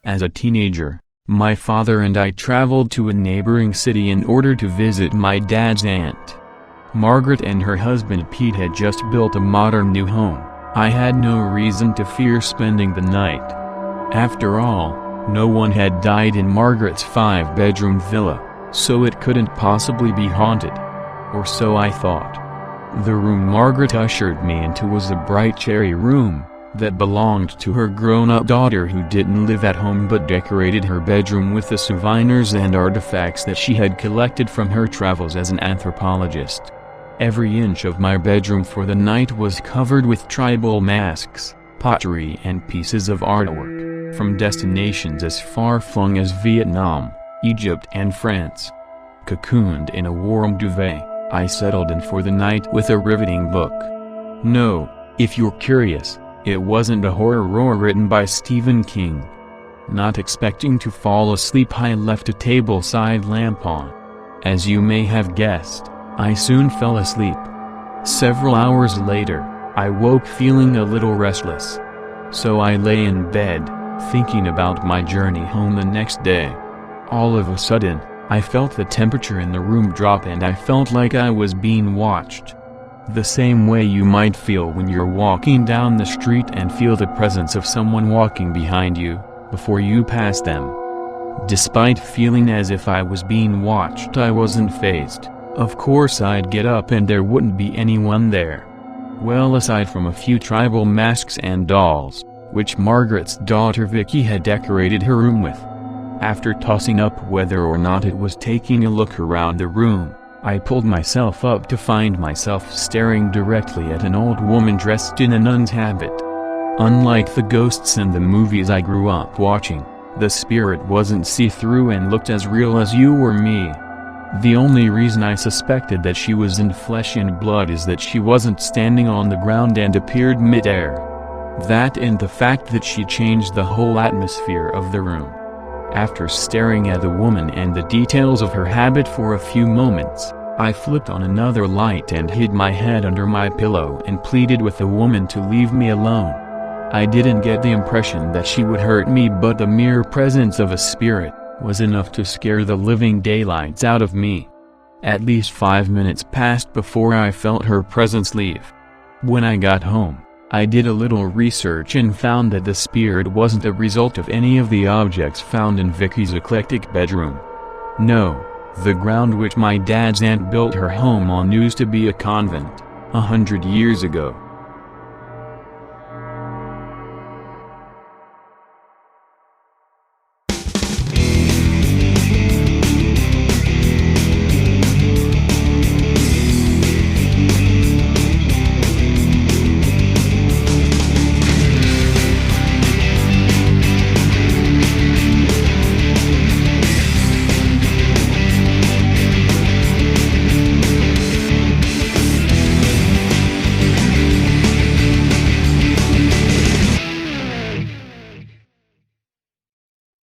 As a teenager, my father and I traveled to a neighboring city in order to visit my dad's aunt. Margaret and her husband Pete had just built a modern new home. I had no reason to fear spending the night. After all, no one had died in Margaret's 5-bedroom villa, so it couldn't possibly be haunted. Or so I thought. The room Margaret ushered me into was a bright cherry room that belonged to her grown-up daughter, who didn't live at home but decorated her bedroom with the souvenirs and artifacts that she had collected from her travels as an anthropologist. Every inch of my bedroom for the night was covered with tribal masks, pottery and pieces of artwork, from destinations as far-flung as Vietnam, Egypt and France. Cocooned in a warm duvet, I settled in for the night with a riveting book. No, if you're curious, it wasn't a horror written by Stephen King. Not expecting to fall asleep, I left a table-side lamp on. As you may have guessed, I soon fell asleep. Several hours later, I woke feeling a little restless. So I lay in bed, thinking about my journey home the next day. All of a sudden, I felt the temperature in the room drop and I felt like I was being watched. The same way you might feel when you're walking down the street and feel the presence of someone walking behind you, before you pass them. Despite feeling as if I was being watched, I wasn't fazed. Of course I'd get up and there wouldn't be anyone there. Well, aside from a few tribal masks and dolls, which Margaret's daughter Vicky had decorated her room with. After tossing up whether or not it was taking a look around the room, I pulled myself up to find myself staring directly at an old woman dressed in a nun's habit. Unlike the ghosts in the movies I grew up watching, the spirit wasn't see-through and looked as real as you or me. The only reason I suspected that she was in flesh and blood is that she wasn't standing on the ground and appeared mid-air. That and the fact that she changed the whole atmosphere of the room. After staring at the woman and the details of her habit for a few moments, I flipped on another light and hid my head under my pillow and pleaded with the woman to leave me alone. I didn't get the impression that she would hurt me, but the mere presence of a spirit was enough to scare the living daylights out of me. At least 5 minutes passed before I felt her presence leave. When I got home, I did a little research and found that the spirit wasn't a result of any of the objects found in Vicky's eclectic bedroom. No, the ground which my dad's aunt built her home on used to be a convent, 100 years ago.